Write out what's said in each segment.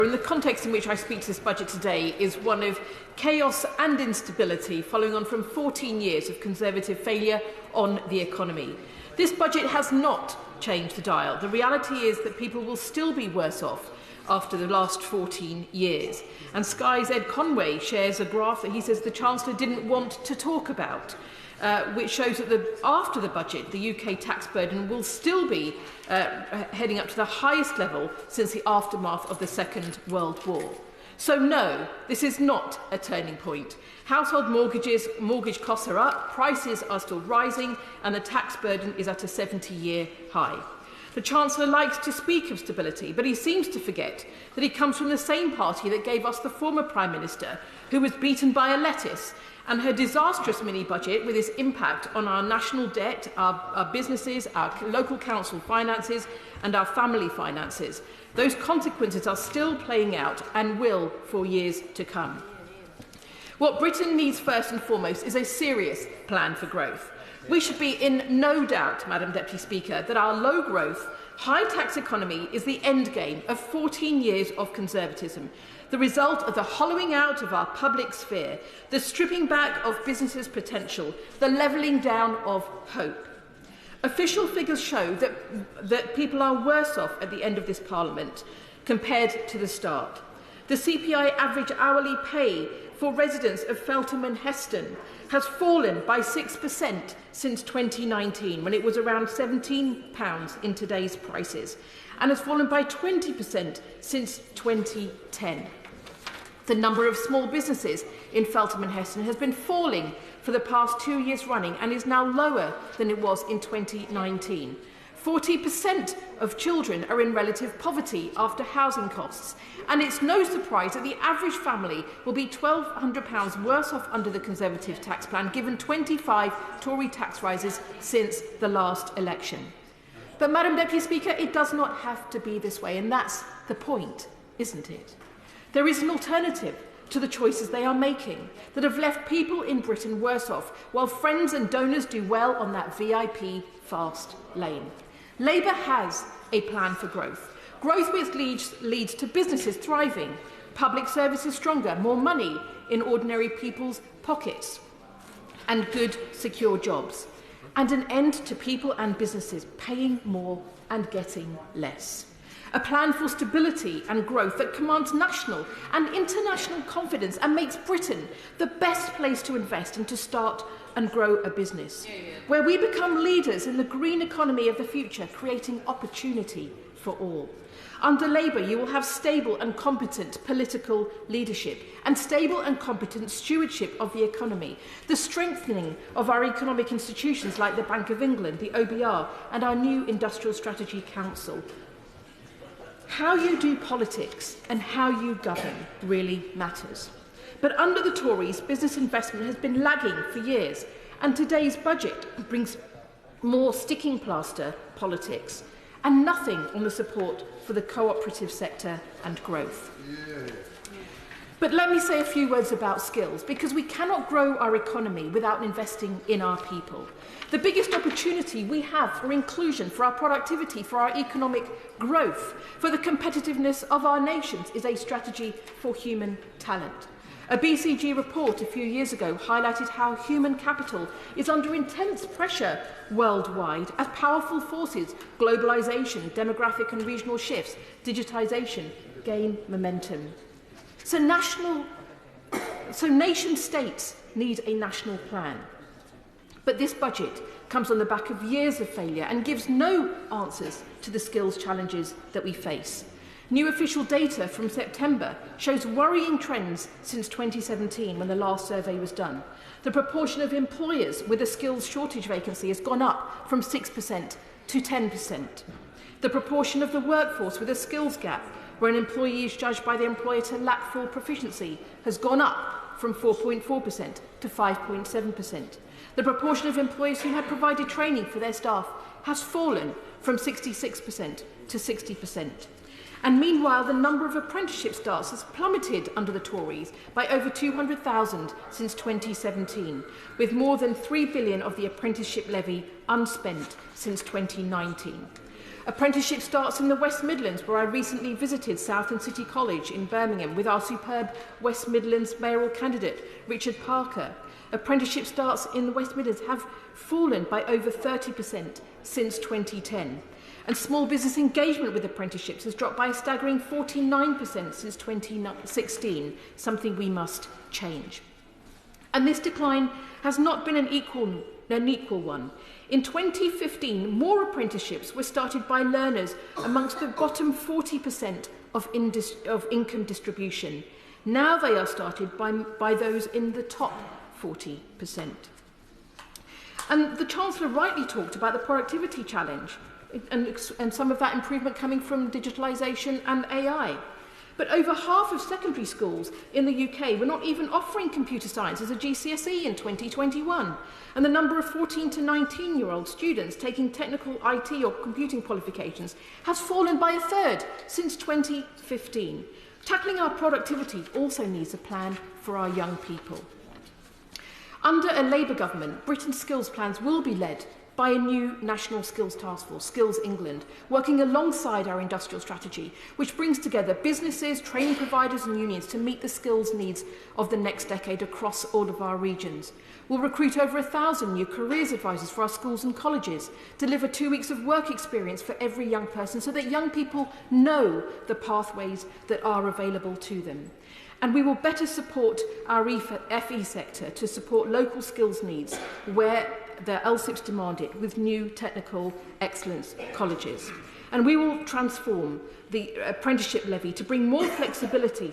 In the context in which I speak to this budget today is one of chaos and instability following on from 14 years of Conservative failure on the economy. This budget has not changed the dial. The reality is that people will still be worse off after the last 14 years. And Sky's Ed Conway shares a graph that he says the Chancellor didn't want to talk about, which shows that after the budget, the UK tax burden will still be heading up to the highest level since the aftermath of the Second World War. So no, this is not a turning point. Household mortgage costs are up, prices are still rising, and the tax burden is at a 70-year high. The Chancellor likes to speak of stability, but he seems to forget that he comes from the same party that gave us the former Prime Minister, who was beaten by a lettuce, and her disastrous mini-budget with its impact on our national debt, our businesses, our local council finances and our family finances. Those consequences are still playing out and will for years to come. What Britain needs first and foremost is a serious plan for growth. We should be in no doubt, Madam Deputy Speaker, that our low-growth, high-tax economy is the endgame of 14 years of conservatism, the result of the hollowing out of our public sphere, the stripping back of businesses' potential, the levelling down of hope. Official figures show that people are worse off at the end of this Parliament compared to the start. The CPI average hourly pay for residents of Feltham and Heston has fallen by 6% since 2019, when it was around £17 in today's prices, and has fallen by 20% since 2010. The number of small businesses in Feltham and Heston has been falling for the past 2 years running and is now lower than it was in 2019. 40% of children are in relative poverty after housing costs, and it's no surprise that the average family will be £1,200 worse off under the Conservative tax plan, given 25 Tory tax rises since the last election. But, Madam Deputy Speaker, it does not have to be this way, and that's the point, isn't it? There is an alternative to the choices they are making that have left people in Britain worse off, while friends and donors do well on that VIP fast lane. Labour has a plan for growth. Growth which leads to businesses thriving, public services stronger, more money in ordinary people's pockets, and good, secure jobs, and an end to people and businesses paying more and getting less. A plan for stability and growth that commands national and international confidence and makes Britain the best place to invest and to start and grow a business, where we become leaders in the green economy of the future, creating opportunity for all. Under Labour, you will have stable and competent political leadership and stable and competent stewardship of the economy, the strengthening of our economic institutions like the Bank of England, the OBR and our new Industrial Strategy Council. How you do politics and how you govern really matters. But under the Tories, business investment has been lagging for years, and today's budget brings more sticking plaster politics and nothing on the support for the cooperative sector and growth. But let me say a few words about skills, because we cannot grow our economy without investing in our people. The biggest opportunity we have for inclusion, for our productivity, for our economic growth, for the competitiveness of our nations is a strategy for human talent. A BCG report a few years ago highlighted how human capital is under intense pressure worldwide as powerful forces, globalisation, demographic and regional shifts, digitisation, gain momentum. So nation states need a national plan. But this budget comes on the back of years of failure and gives no answers to the skills challenges that we face. New official data from September shows worrying trends since 2017, when the last survey was done. The proportion of employers with a skills shortage vacancy has gone up from 6% to 10%. The proportion of the workforce with a skills gap, where an employee is judged by the employer to lack full proficiency, has gone up from 4.4% to 5.7%. The proportion of employers who had provided training for their staff has fallen from 66% to 60%. And meanwhile, the number of apprenticeship starts has plummeted under the Tories by over 200,000 since 2017, with more than £3 billion of the apprenticeship levy unspent since 2019. Apprenticeship starts in the West Midlands, where I recently visited Southend City College in Birmingham with our superb West Midlands mayoral candidate, Richard Parker. Apprenticeship starts in the West Midlands have fallen by over 30% since 2010. And small business engagement with apprenticeships has dropped by a staggering 49% since 2016, something we must change. And this decline has not been an equal one. In 2015, more apprenticeships were started by learners amongst the bottom 40% of income distribution. Now they are started by those in the top 40%. And the Chancellor rightly talked about the productivity challenge and some of that improvement coming from digitalisation and AI. But over half of secondary schools in the UK were not even offering computer science as a GCSE in 2021. And the number of 14 to 19-year-old students taking technical IT or computing qualifications has fallen by a third since 2015. Tackling our productivity also needs a plan for our young people. Under a Labour government, Britain's skills plans will be led by a new National Skills Task Force, Skills England, working alongside our industrial strategy, which brings together businesses, training providers and unions to meet the skills needs of the next decade across all of our regions. We'll recruit over 1,000 new careers advisors for our schools and colleges, deliver 2 weeks of work experience for every young person so that young people know the pathways that are available to them. And we will better support our FE sector to support local skills needs where the LSIPs demand it with new technical excellence colleges. And we will transform the apprenticeship levy to bring more flexibility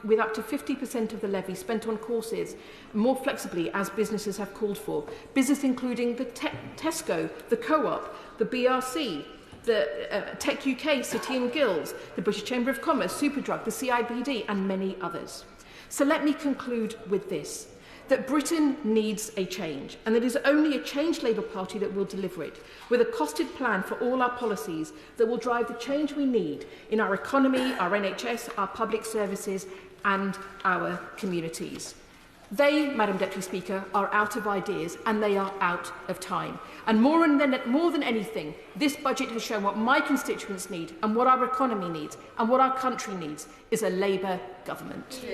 with up to 50% of the levy spent on courses more flexibly as businesses have called for. Business including the Tesco, the Co-op, the BRC, the Tech UK, City and Guilds, the British Chamber of Commerce, Superdrug, the CIBD and many others. So let me conclude with this, that Britain needs a change and that it is only a changed Labour Party that will deliver it, with a costed plan for all our policies that will drive the change we need in our economy, our NHS, our public services and our communities. They, Madam Deputy Speaker, are out of ideas and they are out of time. And more than anything, this budget has shown what my constituents need and what our economy needs and what our country needs is a Labour government.